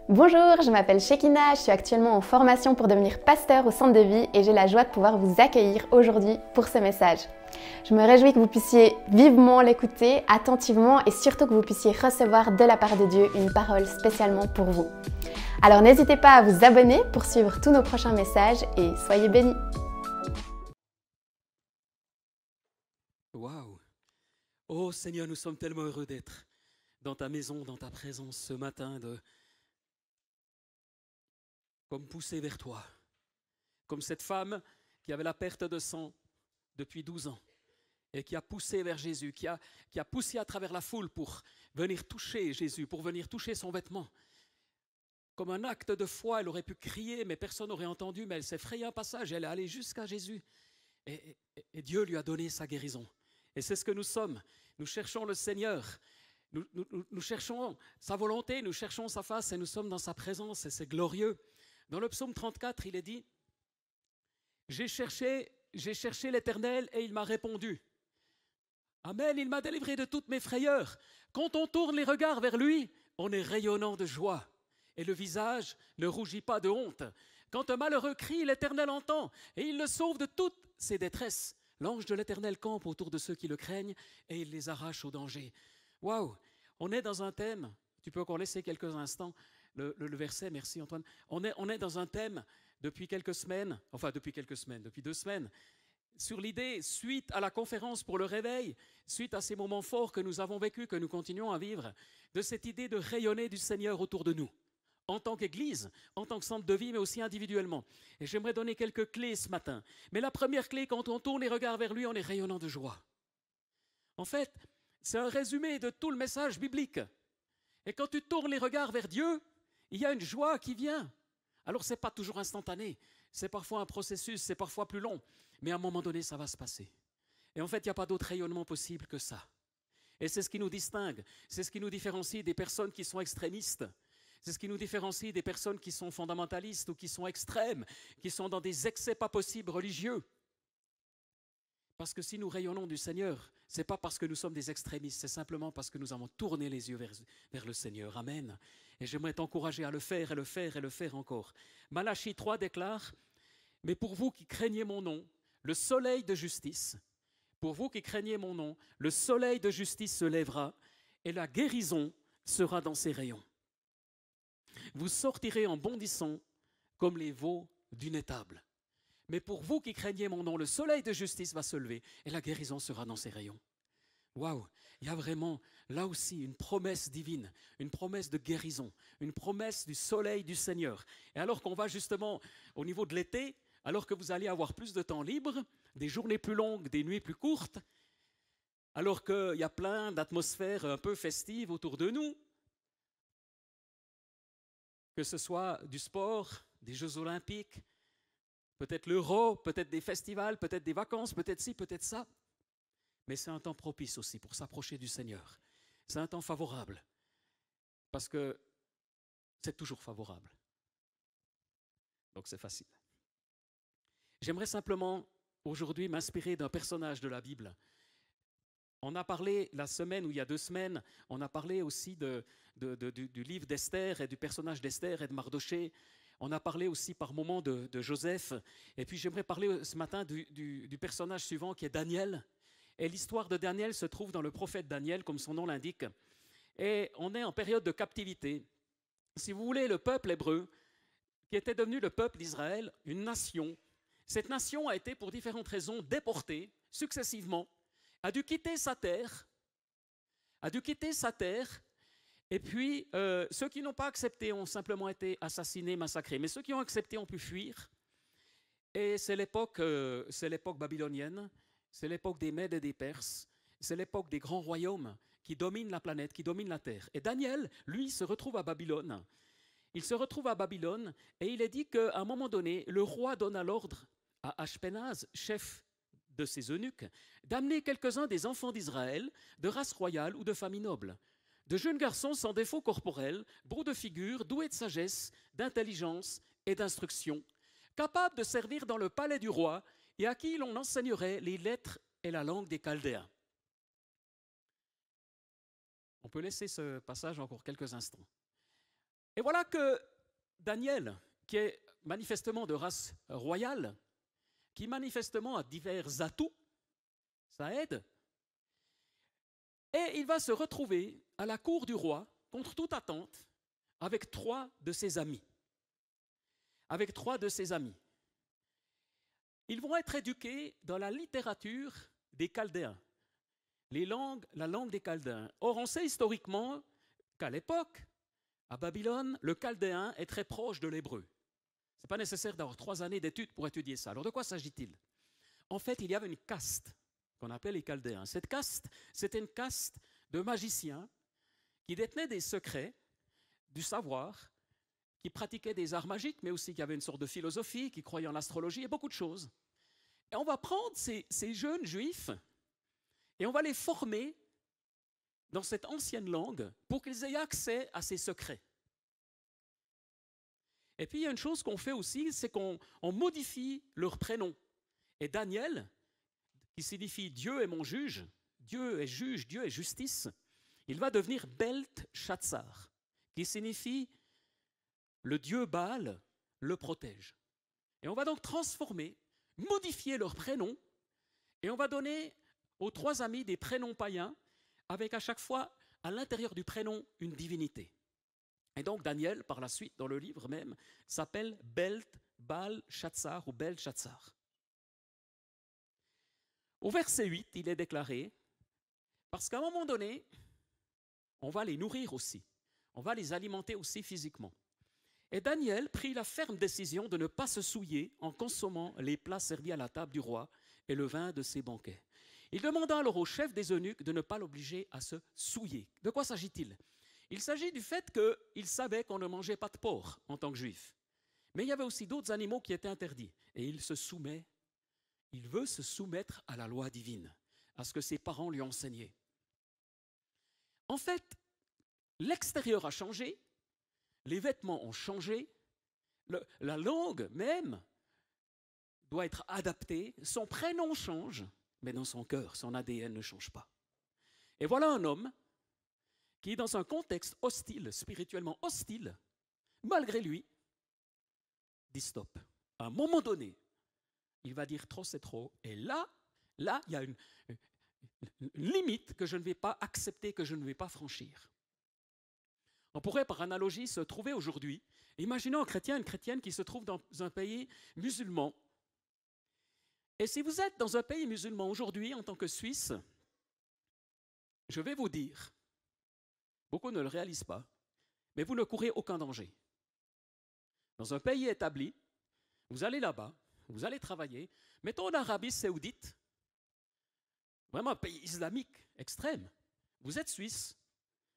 Bonjour, je m'appelle Shekina, je suis actuellement en formation pour devenir pasteur au centre de vie et j'ai la joie de pouvoir vous accueillir aujourd'hui pour ce message. Je me réjouis que vous puissiez vivement l'écouter, attentivement et surtout que vous puissiez recevoir de la part de Dieu une parole spécialement pour vous. Alors n'hésitez pas à vous abonner pour suivre tous nos prochains messages et soyez bénis. Waouh! Oh Seigneur, nous sommes tellement heureux d'être dans ta maison, dans ta présence ce matin, comme poussés vers toi, comme cette femme qui avait la perte de sang depuis 12 ans et qui a poussé vers Jésus, qui a poussé à travers la foule pour venir toucher Jésus, pour venir toucher son vêtement. Comme un acte de foi, elle aurait pu crier, mais personne n'aurait entendu, mais elle s'est frayé un passage, elle est allée jusqu'à Jésus et Dieu lui a donné sa guérison. Et c'est ce que nous sommes. Nous cherchons le Seigneur. Nous cherchons sa volonté, nous cherchons sa face et nous sommes dans sa présence et c'est glorieux. Dans le psaume 34, il est dit « J'ai cherché l'Éternel et il m'a répondu. Amen, il m'a délivré de toutes mes frayeurs. Quand on tourne les regards vers lui, on est rayonnant de joie et le visage ne rougit pas de honte. Quand un malheureux crie, l'Éternel entend et il le sauve de toutes ses détresses. L'ange de l'Éternel campe autour de ceux qui le craignent et il les arrache au danger. » Waouh! On est dans un thème, tu peux encore laisser quelques instants le verset, merci Antoine. On est dans un thème depuis 2 semaines, sur l'idée, suite à la conférence pour le réveil, suite à ces moments forts que nous avons vécus, que nous continuons à vivre, de cette idée de rayonner du Seigneur autour de nous, en tant qu'Église, en tant que centre de vie, mais aussi individuellement. Et j'aimerais donner quelques clés ce matin. Mais la première clé, quand on tourne les regards vers lui, on est rayonnant de joie. En fait, c'est un résumé de tout le message biblique. Et quand tu tournes les regards vers Dieu, il y a une joie qui vient. Alors, ce n'est pas toujours instantané. C'est parfois un processus, c'est parfois plus long. Mais à un moment donné, ça va se passer. Et en fait, il n'y a pas d'autre rayonnement possible que ça. Et c'est ce qui nous distingue. C'est ce qui nous différencie des personnes qui sont extrémistes. C'est ce qui nous différencie des personnes qui sont fondamentalistes ou qui sont extrêmes, qui sont dans des excès pas possibles religieux. Parce que si nous rayonnons du Seigneur, ce n'est pas parce que nous sommes des extrémistes, c'est simplement parce que nous avons tourné les yeux vers le Seigneur. Amen. Et j'aimerais t'encourager à le faire et le faire et le faire encore. Malachie 3 déclare « Mais pour vous qui craignez mon nom, le soleil de justice, pour vous qui craignez mon nom, le soleil de justice se lèvera et la guérison sera dans ses rayons. Vous sortirez en bondissant comme les veaux d'une étable. Mais pour vous qui craignez mon nom, le soleil de justice va se lever et la guérison sera dans ses rayons. » Waouh! Il y a vraiment là aussi une promesse divine, une promesse de guérison, une promesse du soleil du Seigneur. Et alors qu'on va justement au niveau de l'été, alors que vous allez avoir plus de temps libre, des journées plus longues, des nuits plus courtes, alors qu'il y a plein d'atmosphères un peu festives autour de nous, que ce soit du sport, des Jeux olympiques, peut-être l'Euro, peut-être des festivals, peut-être des vacances, peut-être ci, peut-être ça. Mais c'est un temps propice aussi pour s'approcher du Seigneur. C'est un temps favorable, parce que c'est toujours favorable. Donc c'est facile. J'aimerais simplement aujourd'hui m'inspirer d'un personnage de la Bible. On a parlé la semaine ou il y a 2 semaines, on a parlé aussi du livre d'Esther et du personnage d'Esther et de Mardochée. On a parlé aussi par moments de Joseph. Et puis j'aimerais parler ce matin du personnage suivant qui est Daniel. Et l'histoire de Daniel se trouve dans le prophète Daniel, comme son nom l'indique. Et on est en période de captivité. Si vous voulez, le peuple hébreu, qui était devenu le peuple d'Israël, une nation, cette nation a été pour différentes raisons déportée successivement, a dû quitter sa terre, et puis ceux qui n'ont pas accepté ont simplement été assassinés, massacrés, mais ceux qui ont accepté ont pu fuir. Et c'est l'époque babylonienne, c'est l'époque des Mèdes et des Perses, c'est l'époque des grands royaumes qui dominent la planète, qui dominent la terre. Et Daniel, lui, se retrouve à Babylone. Il se retrouve à Babylone et il est dit qu'à un moment donné, le roi donna l'ordre à Ashpenaz, chef de ses eunuques, d'amener quelques-uns des enfants d'Israël, de race royale ou de famille noble. De jeunes garçons sans défaut corporel, beaux de figure, doués de sagesse, d'intelligence et d'instruction, capables de servir dans le palais du roi et à qui l'on enseignerait les lettres et la langue des Chaldéens. On peut laisser ce passage encore quelques instants. Et voilà que Daniel, qui est manifestement de race royale, qui manifestement a divers atouts, ça aide, et il va se retrouver à la cour du roi, contre toute attente, avec 3 de ses amis. Avec 3 de ses amis. Ils vont être éduqués dans la littérature des Chaldéens, la langue des Chaldéens. Or, on sait historiquement qu'à l'époque, à Babylone, le chaldéen est très proche de l'hébreu. Ce n'est pas nécessaire d'avoir 3 années d'études pour étudier ça. Alors, de quoi s'agit-il? En fait, il y avait une caste qu'on appelait les Chaldéens. Cette caste, c'était une caste de magiciens qui détenaient des secrets, du savoir, qui pratiquaient des arts magiques, mais aussi qui avaient une sorte de philosophie, qui croyaient en astrologie et beaucoup de choses. Et on va prendre ces jeunes juifs et on va les former dans cette ancienne langue pour qu'ils aient accès à ces secrets. Et puis il y a une chose qu'on fait aussi, c'est qu'on modifie leur prénom. Et Daniel, qui signifie Dieu est mon juge, Dieu est juge, Dieu est justice, il va devenir Beltshazzar, qui signifie le Dieu Baal le protège. Et on va donc transformer, modifier leur prénom, et on va donner aux 3 amis des prénoms païens, avec à chaque fois, à l'intérieur du prénom, une divinité. Et donc Daniel, par la suite, dans le livre même, s'appelle Beltshazzar ou Beltshazzar. Au verset 8, il est déclaré, parce qu'à un moment donné, on va les nourrir aussi, on va les alimenter aussi physiquement. Et Daniel prit la ferme décision de ne pas se souiller en consommant les plats servis à la table du roi et le vin de ses banquets. Il demanda alors au chef des eunuques de ne pas l'obliger à se souiller. De quoi s'agit-il? Il s'agit du fait qu'il savait qu'on ne mangeait pas de porc en tant que juif. Mais il y avait aussi d'autres animaux qui étaient interdits. Et il veut se soumettre à la loi divine, à ce que ses parents lui ont enseigné. En fait, l'extérieur a changé, les vêtements ont changé, la langue même doit être adaptée, son prénom change, mais dans son cœur, son ADN ne change pas. Et voilà un homme qui, dans un contexte hostile, spirituellement hostile, malgré lui, dit stop. À un moment donné, il va dire trop c'est trop, et là, il y a une limite que je ne vais pas accepter, que je ne vais pas franchir. On pourrait, par analogie, se trouver aujourd'hui, imaginons un chrétien, une chrétienne qui se trouve dans un pays musulman. Et si vous êtes dans un pays musulman aujourd'hui, en tant que Suisse, je vais vous dire, beaucoup ne le réalisent pas, mais vous ne courez aucun danger. Dans un pays établi, vous allez là-bas, vous allez travailler, mettons en Arabie Saoudite, vraiment un pays islamique extrême. Vous êtes Suisse,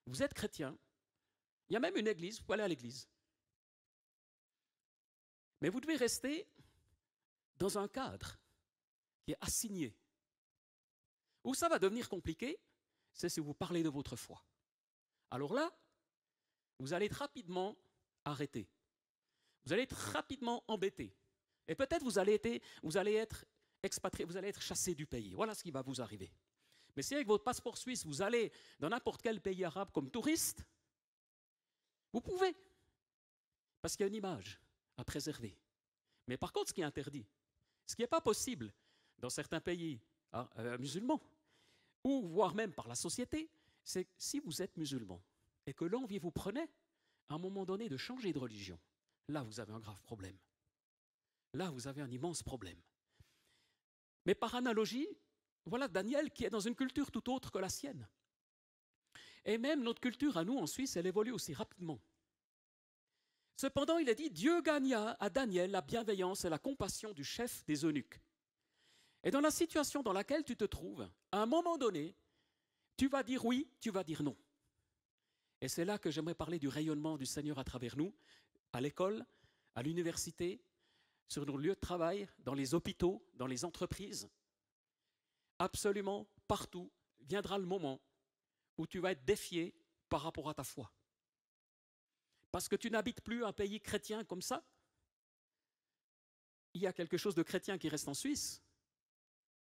vous êtes chrétien, il y a même une église, vous pouvez aller à l'église. Mais vous devez rester dans un cadre qui est assigné. Où ça va devenir compliqué, c'est si vous parlez de votre foi. Alors là, vous allez être rapidement arrêté. Vous allez être rapidement embêté. Et peut-être vous allez être expatrié, vous allez être chassé du pays. Voilà ce qui va vous arriver. Mais si avec votre passeport suisse, vous allez dans n'importe quel pays arabe comme touriste, vous pouvez. Parce qu'il y a une image à préserver. Mais par contre, ce qui est interdit, ce qui n'est pas possible dans certains pays musulmans, ou voire même par la société, c'est que si vous êtes musulman et que l'envie vous prenait, à un moment donné, de changer de religion, là, vous avez un grave problème. Là, vous avez un immense problème. Mais par analogie, voilà Daniel qui est dans une culture tout autre que la sienne. Et même notre culture à nous en Suisse, elle évolue aussi rapidement. Cependant, il est dit, Dieu gagna à Daniel la bienveillance et la compassion du chef des eunuques. Et dans la situation dans laquelle tu te trouves, à un moment donné, tu vas dire oui, tu vas dire non. Et c'est là que j'aimerais parler du rayonnement du Seigneur à travers nous, à l'école, à l'université, sur nos lieux de travail, dans les hôpitaux, dans les entreprises. Absolument partout viendra le moment où tu vas être défié par rapport à ta foi. Parce que tu n'habites plus un pays chrétien comme ça. Il y a quelque chose de chrétien qui reste en Suisse,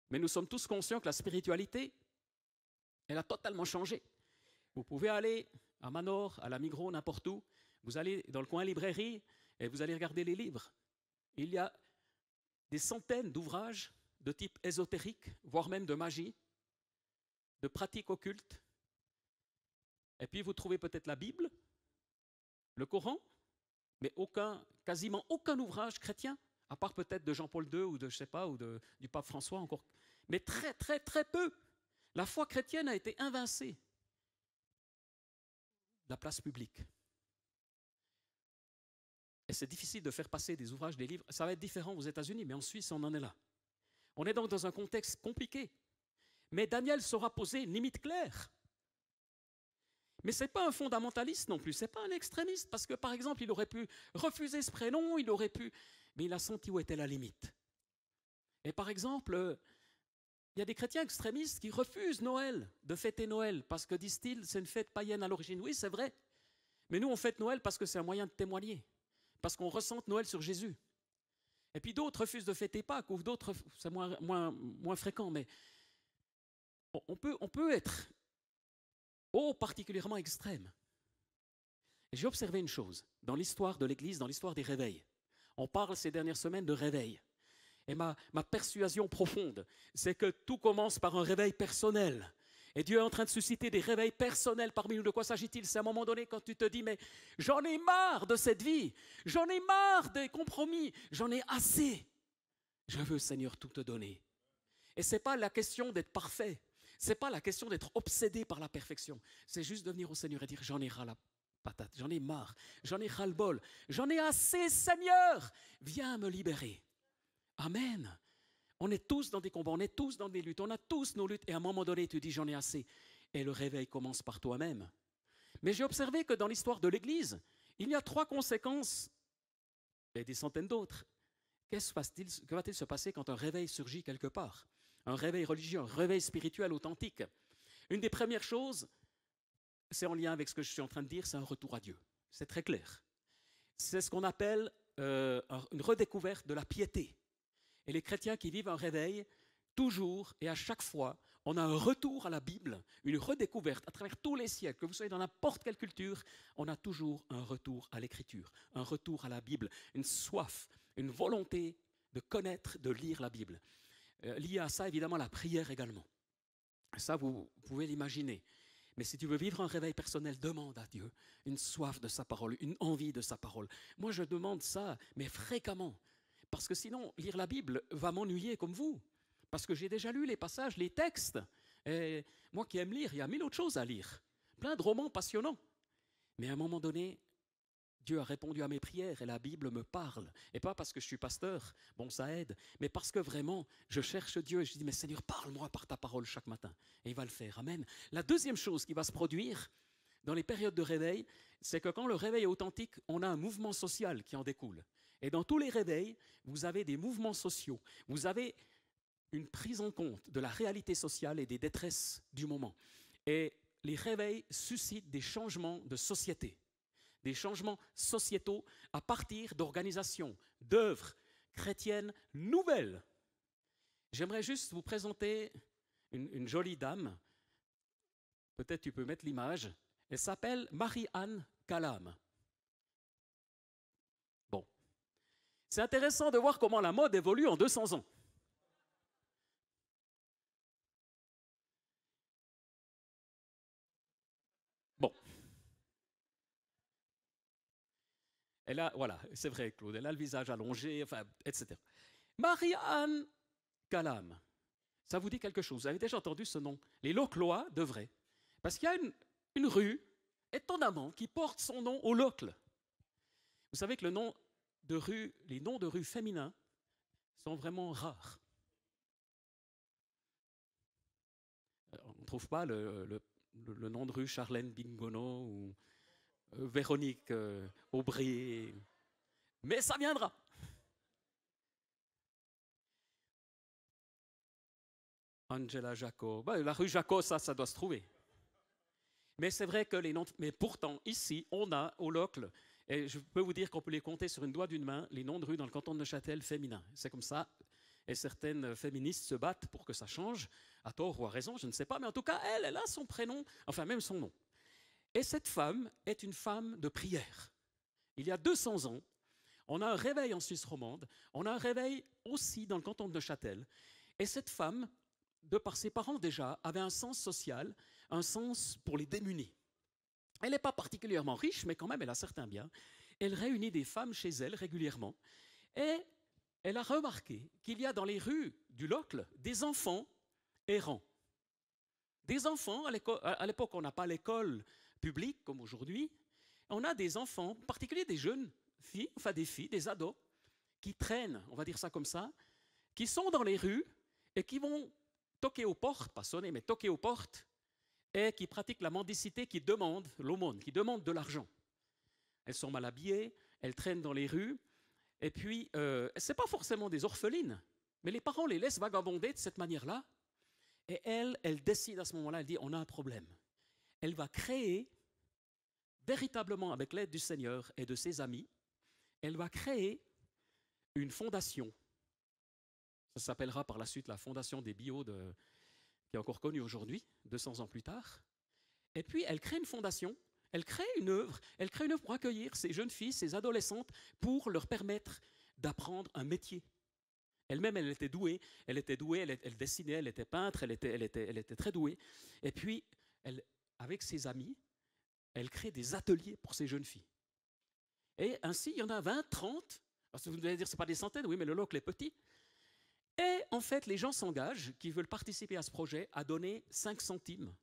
mais nous sommes tous conscients que la spiritualité, elle a totalement changé. Vous pouvez aller à Manor, à la Migros, n'importe où, Vous allez dans le coin librairie et vous allez regarder les livres. Il y a des centaines d'ouvrages de type ésotérique, voire même de magie, de pratiques occultes. Et puis vous trouvez peut-être la Bible, le Coran, mais quasiment aucun ouvrage chrétien, à part peut-être de Jean-Paul II ou de, je sais pas, ou du pape François encore. Mais très, très, très peu. La foi chrétienne a été invincée de la place publique. Et c'est difficile de faire passer des ouvrages, des livres. Ça va être différent aux États-Unis, mais en Suisse, on en est là. On est donc dans un contexte compliqué. Mais Daniel saura poser une limite claire. Mais ce n'est pas un fondamentaliste non plus, ce n'est pas un extrémiste, parce que par exemple, il aurait pu refuser ce prénom, il aurait pu... Mais il a senti où était la limite. Et par exemple, il y a des chrétiens extrémistes qui refusent Noël, de fêter Noël, parce que, disent-ils, c'est une fête païenne à l'origine. Oui, c'est vrai. Mais nous, on fête Noël parce que c'est un moyen de témoigner, parce qu'on ressente Noël sur Jésus. Et puis d'autres refusent de fêter Pâques, ou d'autres, c'est moins fréquent, mais on peut être particulièrement extrême. Et j'ai observé une chose, dans l'histoire de l'Église, dans l'histoire des réveils. On parle ces dernières semaines de réveil. Et ma persuasion profonde, c'est que tout commence par un réveil personnel. Et Dieu est en train de susciter des réveils personnels parmi nous. De quoi s'agit-il? C'est à un moment donné quand tu te dis, mais j'en ai marre de cette vie, j'en ai marre des compromis, j'en ai assez. Je veux, Seigneur, tout te donner. Et ce n'est pas la question d'être parfait, ce n'est pas la question d'être obsédé par la perfection. C'est juste de venir au Seigneur et dire, j'en ai ras la patate, j'en ai marre, j'en ai ras le bol, j'en ai assez, Seigneur, viens me libérer. Amen. On est tous dans des combats, on est tous dans des luttes, on a tous nos luttes. Et à un moment donné, tu dis, j'en ai assez. Et le réveil commence par toi-même. Mais j'ai observé que dans l'histoire de l'Église, il y a 3 conséquences, et des centaines d'autres. Que va-t-il se passer quand un réveil surgit quelque part? Un réveil religieux, un réveil spirituel authentique. Une des premières choses, c'est en lien avec ce que je suis en train de dire, c'est un retour à Dieu. C'est très clair. C'est ce qu'on appelle une redécouverte de la piété. Et les chrétiens qui vivent un réveil, toujours et à chaque fois, on a un retour à la Bible, une redécouverte à travers tous les siècles. Que vous soyez dans n'importe quelle culture, on a toujours un retour à l'Écriture, un retour à la Bible, une soif, une volonté de connaître, de lire la Bible. Lié à ça, évidemment, la prière également. Ça, vous pouvez l'imaginer. Mais si tu veux vivre un réveil personnel, demande à Dieu une soif de sa parole, une envie de sa parole. Moi, je demande ça, mais fréquemment. Parce que sinon, lire la Bible va m'ennuyer comme vous. Parce que j'ai déjà lu les passages, les textes. Et moi qui aime lire, il y a 1000 autres choses à lire. Plein de romans passionnants. Mais à un moment donné, Dieu a répondu à mes prières et la Bible me parle. Et pas parce que je suis pasteur, bon ça aide, mais parce que vraiment, je cherche Dieu et je dis, mais Seigneur, parle-moi par ta parole chaque matin. Et il va le faire, amen. La deuxième chose qui va se produire dans les périodes de réveil, c'est que quand le réveil est authentique, on a un mouvement social qui en découle. Et dans tous les réveils, vous avez des mouvements sociaux. Vous avez une prise en compte de la réalité sociale et des détresses du moment. Et les réveils suscitent des changements de société, des changements sociétaux à partir d'organisations, d'œuvres chrétiennes nouvelles. J'aimerais juste vous présenter une jolie dame. Peut-être tu peux mettre l'image. Elle s'appelle Marie-Anne Kalam. Bon. C'est intéressant de voir comment la mode évolue en 200 ans. Bon. Elle a, voilà, c'est vrai, Claude, elle a le visage allongé, enfin, etc. Marie-Anne Kalam. Ça vous dit quelque chose? Vous avez déjà entendu ce nom? Les Loclois devraient. Parce qu'il y a une rue, étonnamment, qui porte son nom au Locle. Vous savez que les noms de rue féminins sont vraiment rares. On ne trouve pas le nom de rue Charlène Bingono ou Véronique Aubry, mais ça viendra. Angela Jacot, la rue Jacot, ça doit se trouver. Mais c'est vrai que les noms, mais pourtant ici on a au Locle, et je peux vous dire qu'on peut les compter sur une doigt d'une main, les noms de rue dans le canton de Neuchâtel féminins. C'est comme ça, et certaines féministes se battent pour que ça change, à tort ou à raison, je ne sais pas, mais en tout cas elle a son prénom, enfin même son nom. Et cette femme est une femme de prière. il y a 200 ans, on a un réveil en Suisse romande, on a un réveil aussi dans le canton de Neuchâtel. Et cette femme, de par ses parents déjà, avait un sens social, un sens pour les démunis. Elle n'est pas particulièrement riche, mais quand même, elle a certains biens. Elle réunit des femmes chez elle régulièrement. Et elle a remarqué qu'il y a dans les rues du Locle des enfants errants. Des enfants, à l'époque, on n'a pas l'école publique comme aujourd'hui. On a des enfants, en particulier des jeunes filles, enfin des filles, des ados, qui traînent, on va dire ça comme ça, qui sont dans les rues et qui vont toquer aux portes, pas sonner, mais toquer aux portes, et qui pratiquent la mendicité, qui demandent l'aumône, qui demandent de l'argent. Elles sont mal habillées, elles traînent dans les rues, et puis, ce n'est pas forcément des orphelines, mais les parents les laissent vagabonder de cette manière-là, et elle décide à ce moment-là, elle dit, on a un problème. Elle va créer, véritablement avec l'aide du Seigneur et de ses amis, elle va créer une fondation. Ça s'appellera par la suite la Fondation des Bio, qui est encore connue aujourd'hui, 200 ans plus tard. Et puis, elle crée une fondation, elle crée une œuvre pour accueillir ces jeunes filles, ces adolescentes, pour leur permettre d'apprendre un métier. Elle-même, elle était douée, elle dessinait, elle était peintre, elle était très douée. Et puis, avec ses amis, elle crée des ateliers pour ces jeunes filles. Et ainsi, il y en a 20, 30. Alors, vous allez dire, ce n'est pas des centaines, oui, mais le Locle est petit. Et en fait, les gens s'engagent, qui veulent participer à ce projet, à donner 5 centimes.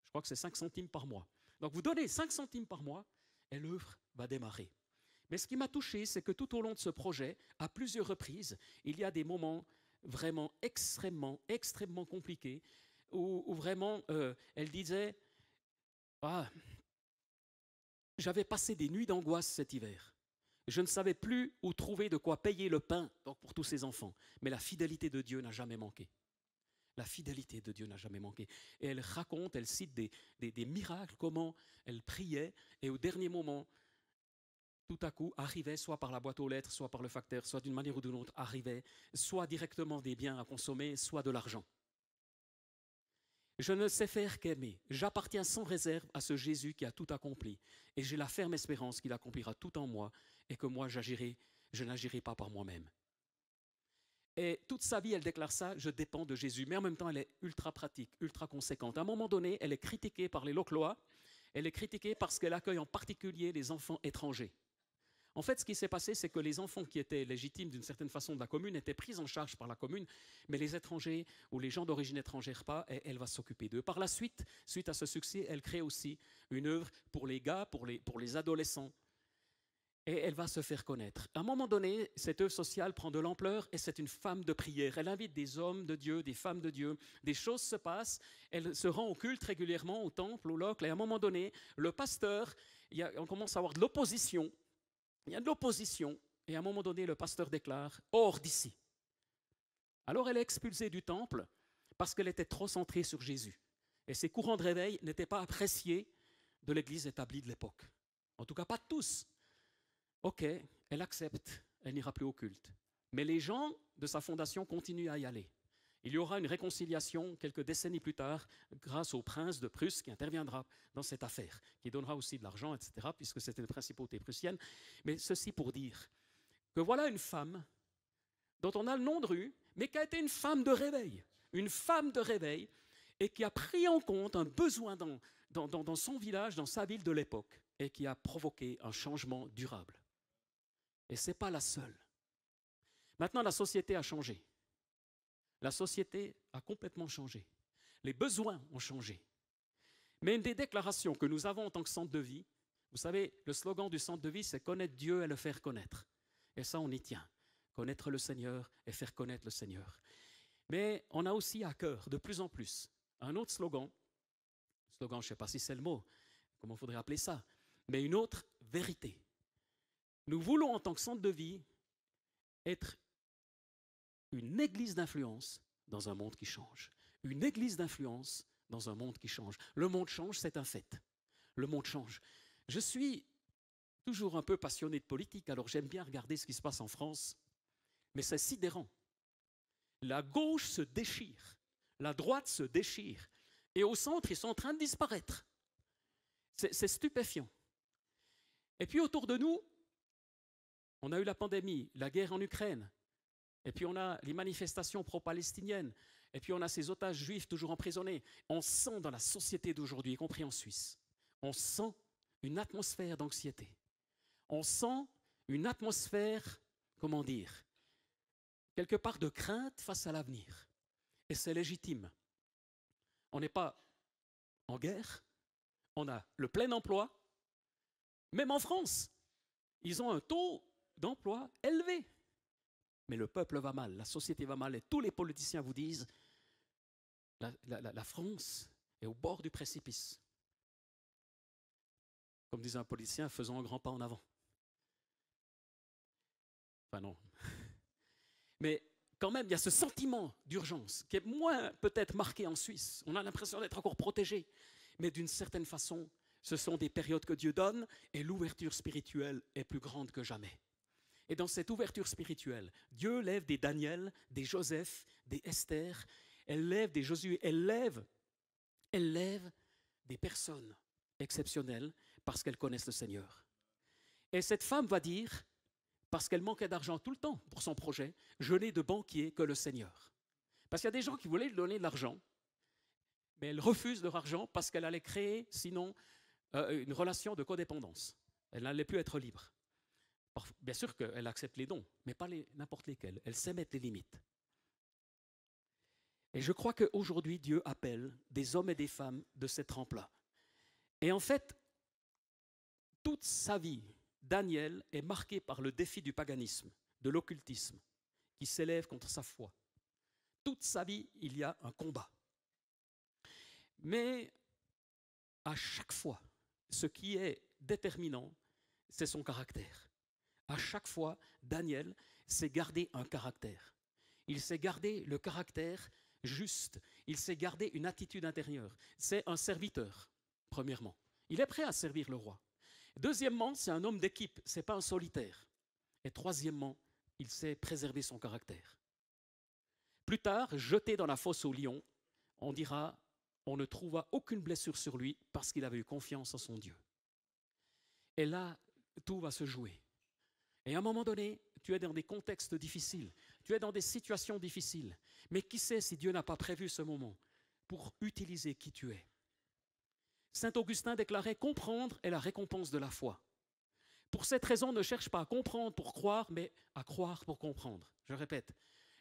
Je crois que c'est 5 centimes par mois. Donc, vous donnez 5 centimes par mois et l'œuvre va démarrer. Mais ce qui m'a touché, c'est que tout au long de ce projet, à plusieurs reprises, il y a des moments vraiment extrêmement compliqués où vraiment, elle disait j'avais passé des nuits d'angoisse cet hiver. Je ne savais plus où trouver de quoi payer le pain donc pour tous ces enfants. Mais la fidélité de Dieu n'a jamais manqué. La fidélité de Dieu n'a jamais manqué. Et elle raconte, elle cite des miracles, comment elle priait, et au dernier moment, tout à coup, arrivait, soit par la boîte aux lettres, soit par le facteur, soit d'une manière ou d'une autre, arrivait, soit directement des biens à consommer, soit de l'argent. Je ne sais faire qu'aimer. J'appartiens sans réserve à ce Jésus qui a tout accompli. Et j'ai la ferme espérance qu'il accomplira tout en moi et que moi, je n'agirai pas par moi-même. Et toute sa vie, elle déclare ça, je dépends de Jésus. Mais en même temps, elle est ultra pratique, ultra conséquente. À un moment donné, elle est critiquée par les Loclois. Elle est critiquée parce qu'elle accueille en particulier les enfants étrangers. En fait, ce qui s'est passé, c'est que les enfants qui étaient légitimes d'une certaine façon de la commune étaient pris en charge par la commune, mais les étrangers ou les gens d'origine étrangère pas, et elle va s'occuper d'eux. Par la suite, suite à ce succès, elle crée aussi une œuvre pour les gars, pour les adolescents, et elle va se faire connaître. À un moment donné, cette œuvre sociale prend de l'ampleur et c'est une femme de prière. Elle invite des hommes de Dieu, des femmes de Dieu, des choses se passent, elle se rend au culte régulièrement, au temple, au Locle, et à un moment donné, le pasteur, on commence à avoir de l'opposition. Il y a de l'opposition, et à un moment donné, le pasteur déclare « hors d'ici ». Alors elle est expulsée du temple parce qu'elle était trop centrée sur Jésus. Et ses courants de réveil n'étaient pas appréciés de l'Église établie de l'époque. En tout cas, pas tous. Ok, elle accepte, elle n'ira plus au culte. Mais les gens de sa fondation continuent à y aller. Il y aura une réconciliation quelques décennies plus tard grâce au prince de Prusse qui interviendra dans cette affaire, qui donnera aussi de l'argent, etc., puisque c'était une principauté prussienne. Mais ceci pour dire que voilà une femme dont on a le nom de rue, mais qui a été une femme de réveil, et qui a pris en compte un besoin dans son village, dans sa ville de l'époque, et qui a provoqué un changement durable. Et ce n'est pas la seule. Maintenant, la société a changé. La société a complètement changé. Les besoins ont changé. Mais une des déclarations que nous avons en tant que centre de vie, vous savez, le slogan du centre de vie, c'est « connaître Dieu et le faire connaître ». Et ça, on y tient. Connaître le Seigneur et faire connaître le Seigneur. Mais on a aussi à cœur, de plus en plus, un autre slogan, je ne sais pas si c'est le mot, comment il faudrait appeler ça, mais une autre vérité. Nous voulons, en tant que centre de vie, être une église d'influence dans un monde qui change. Une église d'influence dans un monde qui change. Le monde change, c'est un fait. Le monde change. Je suis toujours un peu passionné de politique, alors j'aime bien regarder ce qui se passe en France, mais c'est sidérant. La gauche se déchire, la droite se déchire, et au centre, ils sont en train de disparaître. C'est stupéfiant. Et puis autour de nous, On a eu la pandémie, la guerre en Ukraine, et puis on a les manifestations pro-palestiniennes, et puis on a ces otages juifs toujours emprisonnés. On sent dans la société d'aujourd'hui, y compris en Suisse, on sent une atmosphère d'anxiété. On sent une atmosphère, comment dire, quelque part de crainte face à l'avenir. Et c'est légitime. On n'est pas en guerre, on a le plein emploi. Même en France, ils ont un taux d'emploi élevé. Mais le peuple va mal, la société va mal, et tous les politiciens vous disent la France est au bord du précipice. Comme disait un politicien, faisons un grand pas en avant. Enfin non. Mais quand même, il y a ce sentiment d'urgence qui est moins peut-être marqué en Suisse. On a l'impression d'être encore protégé. Mais d'une certaine façon, ce sont des périodes que Dieu donne et l'ouverture spirituelle est plus grande que jamais. Et dans cette ouverture spirituelle, Dieu lève des Daniel, des Joseph, des Esther, elle lève des Josué, elle lève des personnes exceptionnelles parce qu'elles connaissent le Seigneur. Et cette femme va dire, parce qu'elle manquait d'argent tout le temps pour son projet, je n'ai de banquier que le Seigneur. Parce qu'il y a des gens qui voulaient lui donner de l'argent, mais elle refuse leur argent parce qu'elle allait créer, sinon, une relation de codépendance. Elle n'allait plus être libre. Bien sûr qu'elle accepte les dons, mais pas n'importe lesquels. Elle sait mettre les limites. Et je crois qu'aujourd'hui, Dieu appelle des hommes et des femmes de cette trempe-là. Et en fait, toute sa vie, Daniel est marqué par le défi du paganisme, de l'occultisme, qui s'élève contre sa foi. Toute sa vie, il y a un combat. Mais à chaque fois, ce qui est déterminant, c'est son caractère. À chaque fois, Daniel s'est gardé un caractère. Il s'est gardé le caractère juste. Il s'est gardé une attitude intérieure. C'est un serviteur, premièrement. Il est prêt à servir le roi. Deuxièmement, c'est un homme d'équipe, ce n'est pas un solitaire. Et troisièmement, il sait préserver son caractère. Plus tard, jeté dans la fosse aux lions, on dira, on ne trouva aucune blessure sur lui parce qu'il avait eu confiance en son Dieu. Et là, tout va se jouer. Et à un moment donné, tu es dans des contextes difficiles, tu es dans des situations difficiles. Mais qui sait si Dieu n'a pas prévu ce moment pour utiliser qui tu es? Saint Augustin déclarait « Comprendre est la récompense de la foi ». Pour cette raison, ne cherche pas à comprendre pour croire, mais à croire pour comprendre. Je répète,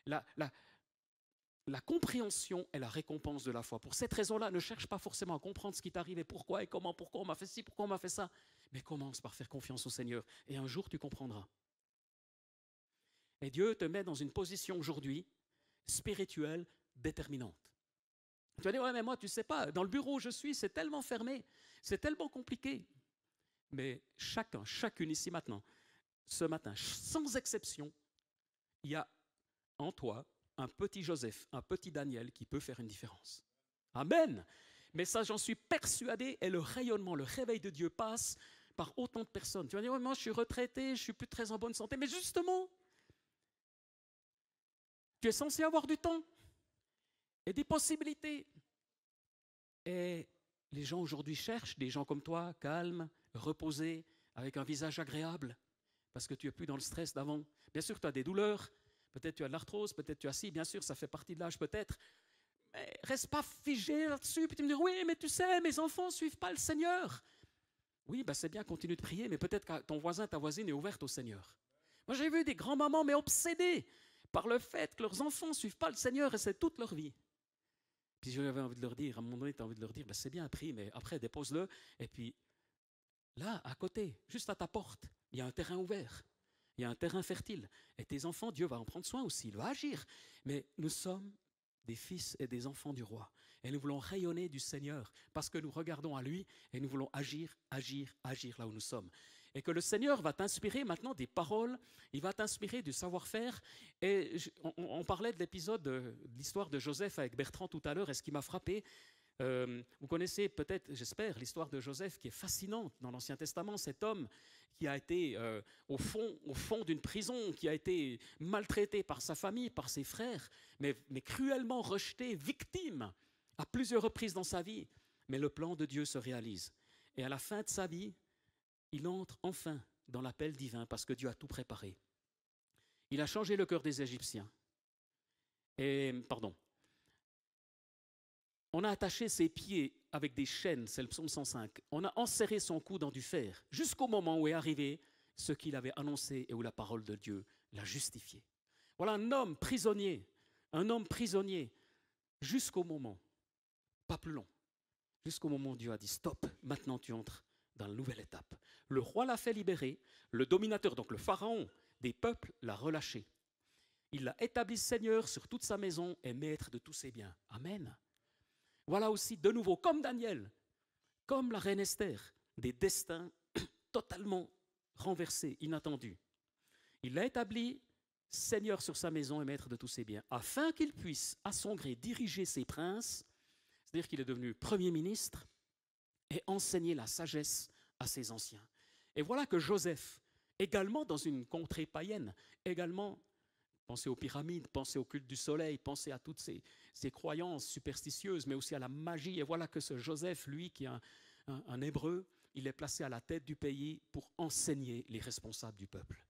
la compréhension est la récompense de la foi. Pour cette raison-là, ne cherche pas forcément à comprendre ce qui t'arrive et pourquoi et comment, pourquoi on m'a fait ci, pourquoi on m'a fait ça. Mais commence par faire confiance au Seigneur et un jour tu comprendras. Et Dieu te met dans une position aujourd'hui spirituelle déterminante. Tu vas dire, ouais mais moi tu sais pas, dans le bureau où je suis, c'est tellement fermé, c'est tellement compliqué. Mais chacune ici maintenant, ce matin, sans exception, il y a en toi un petit Joseph, un petit Daniel qui peut faire une différence. Amen. Mais ça, j'en suis persuadé, et le rayonnement, le réveil de Dieu passe par autant de personnes. Tu vas dire, ouais, moi je suis retraité, je ne suis plus très en bonne santé, mais justement, tu es censé avoir du temps et des possibilités. Et les gens aujourd'hui cherchent des gens comme toi, calmes, reposés, avec un visage agréable, parce que tu n'es plus dans le stress d'avant. Bien sûr, tu as des douleurs, peut-être tu as de l'arthrose, peut-être tu as ci, bien sûr, ça fait partie de l'âge peut-être. Mais reste pas figé là-dessus, puis tu me dis, oui, mais tu sais, mes enfants ne suivent pas le Seigneur. Oui, ben c'est bien, continue de prier, mais peut-être que ton voisin, ta voisine est ouverte au Seigneur. Moi, j'ai vu des grands-mamans, mais obsédées par le fait que leurs enfants ne suivent pas le Seigneur, et c'est toute leur vie. Puis j'avais envie de leur dire, à un moment donné, tu as envie de leur dire, ben c'est bien, prie, mais après, dépose-le, et puis là, à côté, juste à ta porte, il y a un terrain ouvert, il y a un terrain fertile, et tes enfants, Dieu va en prendre soin aussi, il va agir. Mais nous sommes des fils et des enfants du roi, et nous voulons rayonner du Seigneur, parce que nous regardons à lui, et nous voulons agir là où nous sommes. Et que le Seigneur va t'inspirer maintenant des paroles, il va t'inspirer du savoir-faire. Et on parlait de l'épisode de l'histoire de Joseph avec Bertrand tout à l'heure, et ce qui m'a frappé, vous connaissez peut-être, j'espère, l'histoire de Joseph qui est fascinante dans l'Ancien Testament, cet homme qui a été au fond d'une prison, qui a été maltraité par sa famille, par ses frères, mais cruellement rejeté, victime à plusieurs reprises dans sa vie. Mais le plan de Dieu se réalise. Et à la fin de sa vie, il entre enfin dans l'appel divin parce que Dieu a tout préparé. Il a changé le cœur des Égyptiens. On a attaché ses pieds avec des chaînes, c'est le psaume 105. On a enserré son cou dans du fer, jusqu'au moment où est arrivé ce qu'il avait annoncé et où la parole de Dieu l'a justifié. Voilà un homme prisonnier, jusqu'au moment, pas plus long, jusqu'au moment où Dieu a dit stop, maintenant tu entres dans la nouvelle étape. Le roi l'a fait libérer, le dominateur, donc le pharaon des peuples, l'a relâché. Il l'a établi seigneur sur toute sa maison et maître de tous ses biens. Amen. Voilà aussi de nouveau, comme Daniel, comme la reine Esther, des destins totalement renversés, inattendus. Il l'a établi seigneur sur sa maison et maître de tous ses biens, afin qu'il puisse, à son gré, diriger ses princes, c'est-à-dire qu'il est devenu premier ministre, et enseigner la sagesse à ses anciens. Et voilà que Joseph, également dans une contrée païenne, également, pensez aux pyramides, pensez au culte du soleil, pensez à toutes ces croyances superstitieuses, mais aussi à la magie. Et voilà que ce Joseph, lui, qui est un Hébreu, il est placé à la tête du pays pour enseigner les responsables du peuple.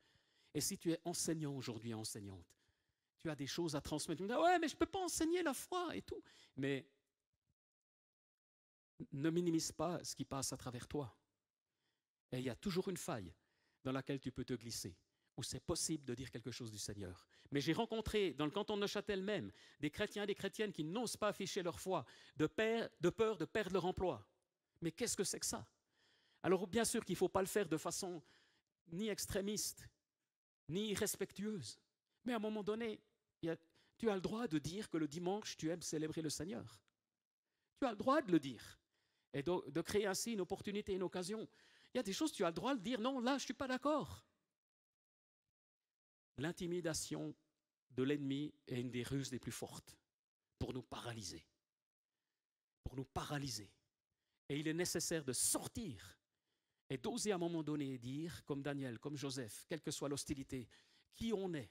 Et si tu es enseignant aujourd'hui, enseignante, tu as des choses à transmettre. Tu me dis, ouais, mais je ne peux pas enseigner la foi et tout. Mais ne minimise pas ce qui passe à travers toi. Et il y a toujours une faille dans laquelle tu peux te glisser, où c'est possible de dire quelque chose du Seigneur. Mais j'ai rencontré dans le canton de Neuchâtel même des chrétiens et des chrétiennes qui n'osent pas afficher leur foi, de peur de perdre leur emploi. Mais qu'est-ce que c'est que ça? Alors bien sûr qu'il ne faut pas le faire de façon ni extrémiste, ni irrespectueuse. Mais à un moment donné, tu as le droit de dire que le dimanche, tu aimes célébrer le Seigneur. Tu as le droit de le dire et de créer ainsi une opportunité, une occasion. Il y a des choses, tu as le droit de dire, non, là, je ne suis pas d'accord. L'intimidation de l'ennemi est une des ruses les plus fortes pour nous paralyser. Pour nous paralyser. Et il est nécessaire de sortir et d'oser à un moment donné dire, comme Daniel, comme Joseph, quelle que soit l'hostilité, qui on est.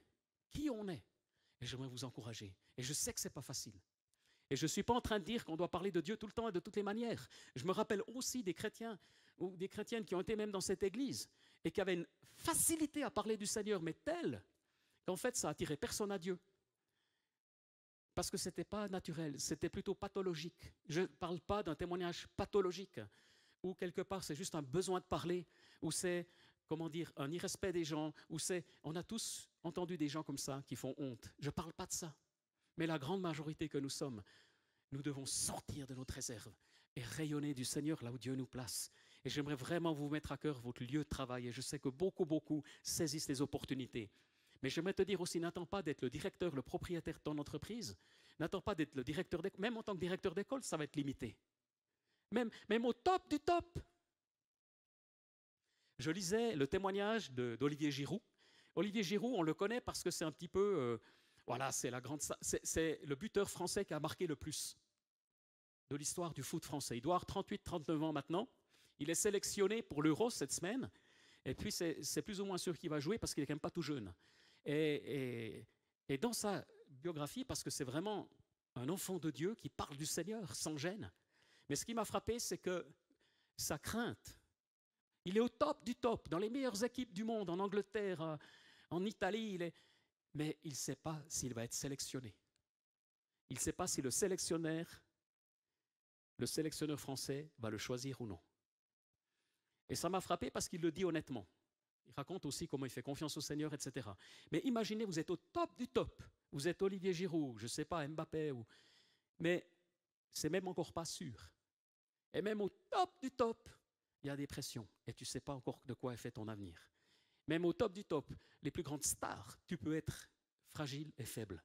Et j'aimerais vous encourager. Et je sais que ce n'est pas facile. Et je ne suis pas en train de dire qu'on doit parler de Dieu tout le temps et de toutes les manières. Je me rappelle aussi des chrétiens ou des chrétiennes qui ont été même dans cette église et qui avaient une facilité à parler du Seigneur, mais telle qu'en fait ça attirait personne à Dieu. Parce que ce n'était pas naturel, c'était plutôt pathologique. Je ne parle pas d'un témoignage pathologique, où quelque part c'est juste un besoin de parler, où c'est, un irrespect des gens, on a tous entendu des gens comme ça qui font honte. Je ne parle pas de ça. Mais la grande majorité que nous sommes, nous devons sortir de notre réserve et rayonner du Seigneur là où Dieu nous place. Et j'aimerais vraiment vous mettre à cœur votre lieu de travail. Et je sais que beaucoup saisissent les opportunités. Mais j'aimerais te dire aussi, n'attends pas d'être le directeur, le propriétaire de ton entreprise. N'attends pas d'être le directeur d'école. Même en tant que directeur d'école, ça va être limité. Même au top du top. Je lisais le témoignage d'Olivier Giroud. Olivier Giroud, on le connaît parce que c'est un petit peu... c'est le buteur français qui a marqué le plus de l'histoire du foot français. Il doit avoir 38-39 ans maintenant. Il est sélectionné pour l'Euro cette semaine. Et puis, c'est plus ou moins sûr qu'il va jouer parce qu'il n'est quand même pas tout jeune. Et dans sa biographie, parce que c'est vraiment un enfant de Dieu qui parle du Seigneur sans gêne. Mais ce qui m'a frappé, c'est que sa crainte, il est au top du top, dans les meilleures équipes du monde, en Angleterre, en Italie, mais il ne sait pas s'il va être sélectionné. Il ne sait pas si le sélectionneur français va le choisir ou non. Et ça m'a frappé parce qu'il le dit honnêtement. Il raconte aussi comment il fait confiance au Seigneur, etc. Mais imaginez, vous êtes au top du top. Vous êtes Olivier Giroud, je ne sais pas, Mbappé. Mais c'est même encore pas sûr. Et même au top du top, il y a des pressions. Et tu ne sais pas encore de quoi est fait ton avenir. Même au top du top, les plus grandes stars, tu peux être fragile et faible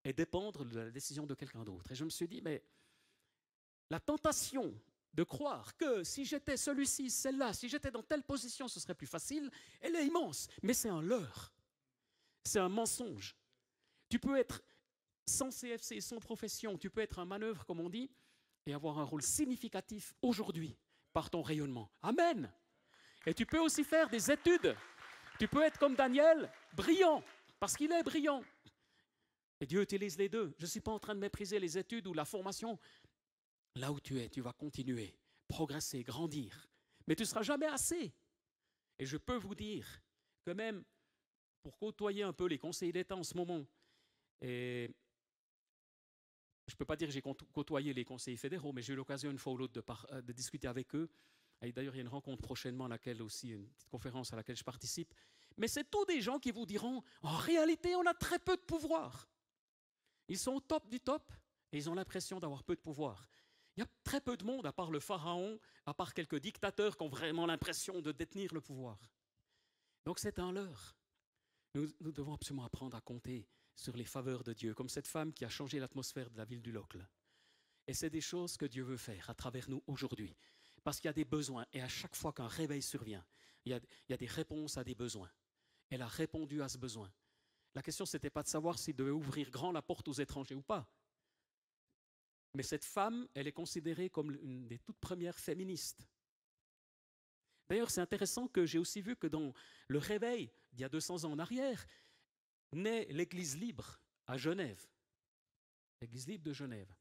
et dépendre de la décision de quelqu'un d'autre. Et je me suis dit, mais la tentation de croire que si j'étais celui-ci, celle-là, si j'étais dans telle position, ce serait plus facile, elle est immense. Mais c'est un leurre. C'est un mensonge. Tu peux être sans CFC, sans profession, tu peux être un manœuvre, comme on dit, et avoir un rôle significatif aujourd'hui par ton rayonnement. Amen. Et tu peux aussi faire des études. Tu peux être comme Daniel, brillant, parce qu'il est brillant. Et Dieu utilise les deux. Je ne suis pas en train de mépriser les études ou la formation. Là où tu es, tu vas continuer, progresser, grandir. Mais tu ne seras jamais assez. Et je peux vous dire que même pour côtoyer un peu les conseillers d'État en ce moment, et je ne peux pas dire que j'ai côtoyé les conseillers fédéraux, mais j'ai eu l'occasion une fois ou l'autre de discuter avec eux. Et d'ailleurs, il y a une rencontre prochainement, à laquelle aussi, une petite conférence à laquelle je participe. Mais c'est tous des gens qui vous diront, en réalité, on a très peu de pouvoir. Ils sont au top du top et ils ont l'impression d'avoir peu de pouvoir. Il y a très peu de monde, à part le pharaon, à part quelques dictateurs qui ont vraiment l'impression de détenir le pouvoir. Donc c'est un leurre. Nous devons absolument apprendre à compter sur les faveurs de Dieu, comme cette femme qui a changé l'atmosphère de la ville du Locle. Et c'est des choses que Dieu veut faire à travers nous aujourd'hui. Parce qu'il y a des besoins, et à chaque fois qu'un réveil survient, il y a des réponses à des besoins. Elle a répondu à ce besoin. La question, ce n'était pas de savoir s'il devait ouvrir grand la porte aux étrangers ou pas. Mais cette femme, elle est considérée comme une des toutes premières féministes. D'ailleurs, c'est intéressant que j'ai aussi vu que dans le réveil, d'il y a 200 ans en arrière, naît l'Église libre à Genève. L'Église libre de Genève.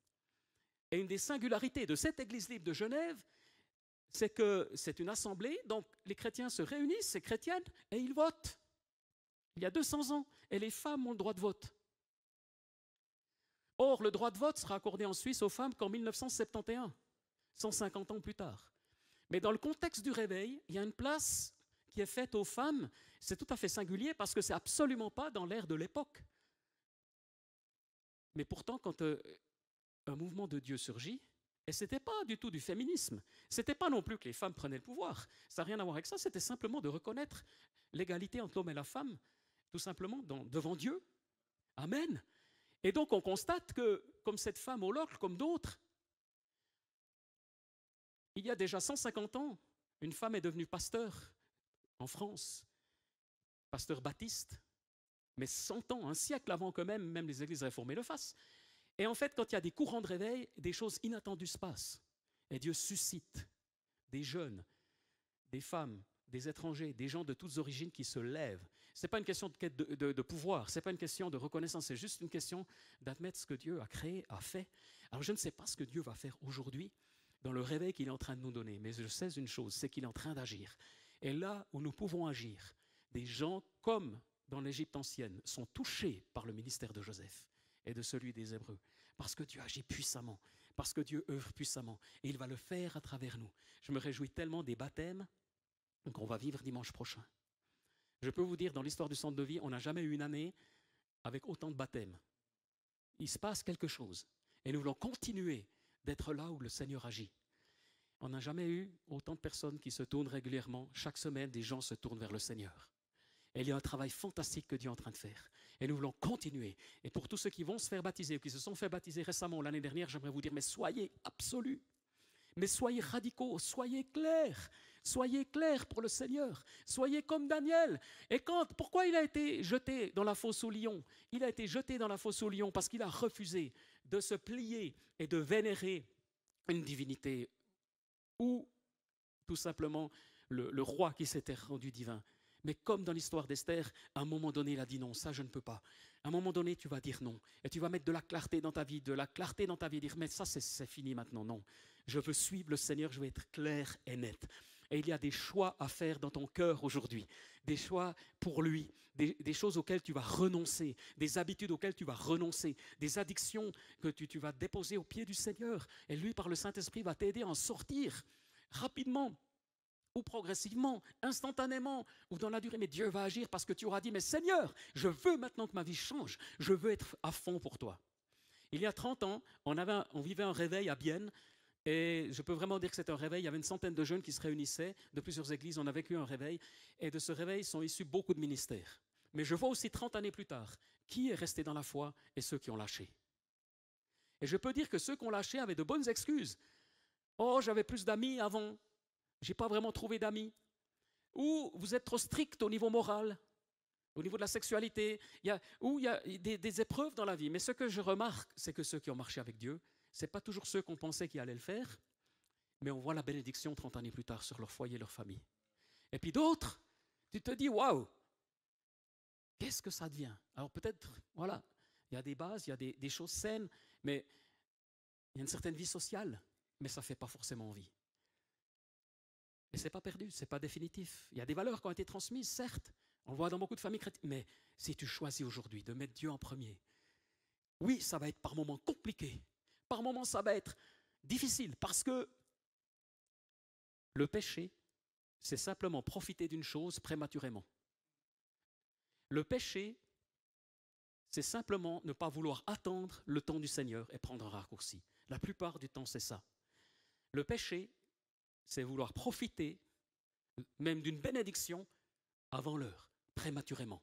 Et une des singularités de cette Église libre de Genève, c'est que c'est une assemblée, donc les chrétiens se réunissent, ces chrétiennes, et ils votent. Il y a 200 ans, et les femmes ont le droit de vote. Or, le droit de vote sera accordé en Suisse aux femmes qu'en 1971, 150 ans plus tard. Mais dans le contexte du réveil, il y a une place qui est faite aux femmes. C'est tout à fait singulier parce que ce n'est absolument pas dans l'ère de l'époque. Mais pourtant, quand un mouvement de Dieu surgit, et ce n'était pas du tout du féminisme, ce n'était pas non plus que les femmes prenaient le pouvoir, ça n'a rien à voir avec ça, c'était simplement de reconnaître l'égalité entre l'homme et la femme, tout simplement devant Dieu. Amen. Et donc on constate que, comme cette femme au Locle, comme d'autres, il y a déjà 150 ans, une femme est devenue pasteur en France, pasteur baptiste, mais 100 ans, un siècle avant que même les églises réformées le fassent. Et en fait, quand il y a des courants de réveil, des choses inattendues se passent. Et Dieu suscite des jeunes, des femmes, des étrangers, des gens de toutes origines qui se lèvent. Ce n'est pas une question de quête de pouvoir, ce n'est pas une question de reconnaissance, c'est juste une question d'admettre ce que Dieu a créé, a fait. Alors je ne sais pas ce que Dieu va faire aujourd'hui dans le réveil qu'il est en train de nous donner, mais je sais une chose, c'est qu'il est en train d'agir. Et là où nous pouvons agir, des gens comme dans l'Égypte ancienne sont touchés par le ministère de Joseph et de celui des Hébreux, parce que Dieu agit puissamment, parce que Dieu œuvre puissamment, et il va le faire à travers nous. Je me réjouis tellement des baptêmes qu'on va vivre dimanche prochain. Je peux vous dire, dans l'histoire du centre de vie, on n'a jamais eu une année avec autant de baptêmes. Il se passe quelque chose, et nous voulons continuer d'être là où le Seigneur agit. On n'a jamais eu autant de personnes qui se tournent régulièrement. Chaque semaine, des gens se tournent vers le Seigneur. Et il y a un travail fantastique que Dieu est en train de faire. Et nous voulons continuer. Et pour tous ceux qui vont se faire baptiser ou qui se sont fait baptiser récemment l'année dernière, j'aimerais vous dire, mais soyez absolus. Mais soyez radicaux, soyez clairs. Soyez clairs pour le Seigneur. Soyez comme Daniel. Et pourquoi il a été jeté dans la fosse aux lions? Il a été jeté dans la fosse aux lions parce qu'il a refusé de se plier et de vénérer une divinité ou tout simplement le roi qui s'était rendu divin. Mais comme dans l'histoire d'Esther, à un moment donné, il a dit non, ça je ne peux pas. À un moment donné, tu vas dire non. Et tu vas mettre de la clarté dans ta vie, dire mais ça c'est fini maintenant, non. Je veux suivre le Seigneur, je veux être clair et net. Et il y a des choix à faire dans ton cœur aujourd'hui, des choix pour lui, des choses auxquelles tu vas renoncer, des habitudes auxquelles tu vas renoncer, des addictions que tu vas déposer au pied du Seigneur. Et lui, par le Saint-Esprit, va t'aider à en sortir rapidement ou progressivement, instantanément, ou dans la durée. Mais Dieu va agir parce que tu auras dit, mais Seigneur, je veux maintenant que ma vie change, je veux être à fond pour toi. Il y a 30 ans, on vivait un réveil à Bienne. Et je peux vraiment dire que c'est un réveil. Il y avait une centaine de jeunes qui se réunissaient de plusieurs églises. On a vécu un réveil. Et de ce réveil sont issus beaucoup de ministères. Mais je vois aussi 30 années plus tard qui est resté dans la foi et ceux qui ont lâché. Et je peux dire que ceux qui ont lâché avaient de bonnes excuses. Oh, j'avais plus d'amis avant. Je n'ai pas vraiment trouvé d'amis. Ou vous êtes trop strict au niveau moral, au niveau de la sexualité. Il y a des épreuves dans la vie. Mais ce que je remarque, c'est que ceux qui ont marché avec Dieu, ce n'est pas toujours ceux qu'on pensait qu'ils allaient le faire, mais on voit la bénédiction 30 années plus tard sur leur foyer, leur famille. Et puis d'autres, tu te dis, waouh, qu'est-ce que ça devient? Alors peut-être, voilà, il y a des bases, il y a des choses saines, mais il y a une certaine vie sociale, mais ça ne fait pas forcément envie. Et ce n'est pas perdu, ce n'est pas définitif. Il y a des valeurs qui ont été transmises, certes. On le voit dans beaucoup de familles chrétiennes. Mais si tu choisis aujourd'hui de mettre Dieu en premier, oui, ça va être par moments compliqué. Par moments, ça va être difficile parce que le péché, c'est simplement profiter d'une chose prématurément. Le péché, c'est simplement ne pas vouloir attendre le temps du Seigneur et prendre un raccourci. La plupart du temps, c'est ça. Le péché, c'est vouloir profiter même d'une bénédiction avant l'heure, prématurément.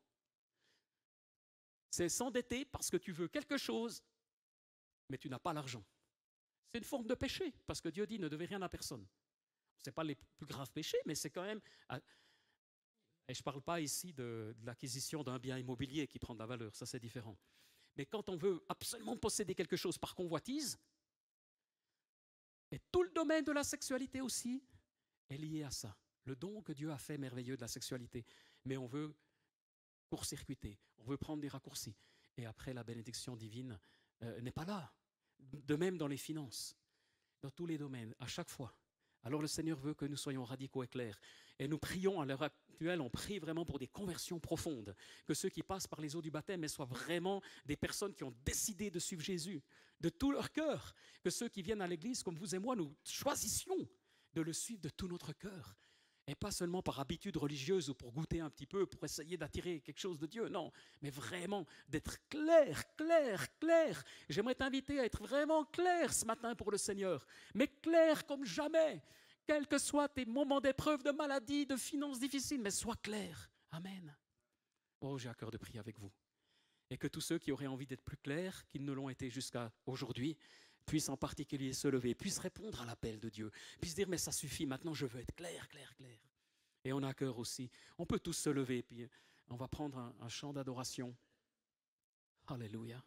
C'est s'endetter parce que tu veux quelque chose, mais tu n'as pas l'argent. C'est une forme de péché, parce que Dieu dit ne devez rien à personne. Ce n'est pas les plus graves péchés, mais c'est quand même... Et je ne parle pas ici de l'acquisition d'un bien immobilier qui prend de la valeur, ça c'est différent. Mais quand on veut absolument posséder quelque chose par convoitise, et tout le domaine de la sexualité aussi est lié à ça. Le don que Dieu a fait merveilleux de la sexualité. Mais on veut court-circuiter, on veut prendre des raccourcis. Et après, la bénédiction divine n'est pas là. De même dans les finances, dans tous les domaines, à chaque fois. Alors le Seigneur veut que nous soyons radicaux et clairs. Et nous prions à l'heure actuelle, on prie vraiment pour des conversions profondes. Que ceux qui passent par les eaux du baptême soient vraiment des personnes qui ont décidé de suivre Jésus de tout leur cœur. Que ceux qui viennent à l'église, comme vous et moi, nous choisissions de le suivre de tout notre cœur. Et pas seulement par habitude religieuse ou pour goûter un petit peu, pour essayer d'attirer quelque chose de Dieu. Non, mais vraiment d'être clair. J'aimerais t'inviter à être vraiment clair ce matin pour le Seigneur. Mais clair comme jamais. Quels que soient tes moments d'épreuve, de maladie, de finances difficiles, mais sois clair. Amen. Oh, j'ai à cœur de prier avec vous. Et que tous ceux qui auraient envie d'être plus clairs, qu'ils ne l'ont été jusqu'à aujourd'hui, puissent en particulier se lever, puissent répondre à l'appel de Dieu, puissent dire, mais ça suffit, maintenant je veux être clair. Et on a à cœur aussi. On peut tous se lever, puis on va prendre un chant d'adoration. Alléluia.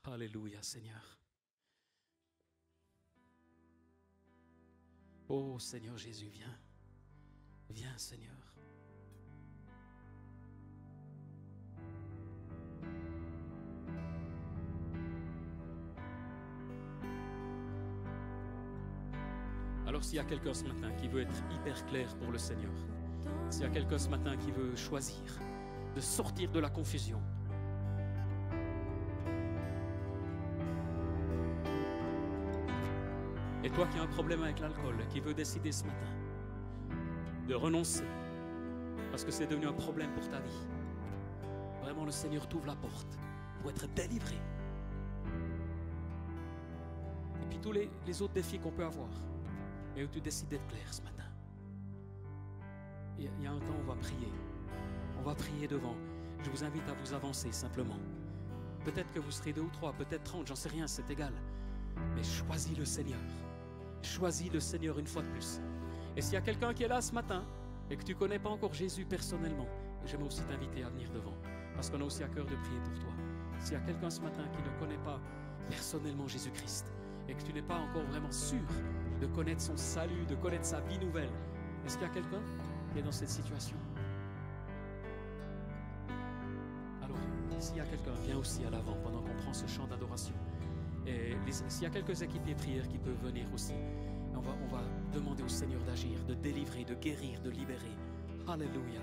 Alléluia, Seigneur. Oh Seigneur Jésus, viens. Viens, Seigneur. Alors s'il y a quelqu'un ce matin qui veut être hyper clair pour le Seigneur, s'il y a quelqu'un ce matin qui veut choisir de sortir de la confusion, et toi qui as un problème avec l'alcool, qui veut décider ce matin de renoncer, parce que c'est devenu un problème pour ta vie, vraiment le Seigneur t'ouvre la porte pour être délivré. Et puis tous les autres défis qu'on peut avoir, mais où tu décides d'être clair ce matin. Il y a un temps où on va prier devant. Je vous invite à vous avancer simplement. Peut-être que vous serez 2 ou 3, peut-être 30, j'en sais rien, c'est égal. Mais choisis le Seigneur. Choisis le Seigneur une fois de plus. Et s'il y a quelqu'un qui est là ce matin et que tu ne connais pas encore Jésus personnellement, j'aimerais aussi t'inviter à venir devant, parce qu'on a aussi à cœur de prier pour toi. S'il y a quelqu'un ce matin qui ne connaît pas personnellement Jésus-Christ et que tu n'es pas encore vraiment sûr de connaître son salut, de connaître sa vie nouvelle, est-ce qu'il y a quelqu'un qui est dans cette situation? Alors, s'il y a quelqu'un, viens aussi à l'avant pendant qu'on prend ce chant d'adoration. Et s'il y a quelques équipiers prières qui peuvent venir aussi, on va demander au Seigneur d'agir, de délivrer, de guérir, de libérer. Alléluia.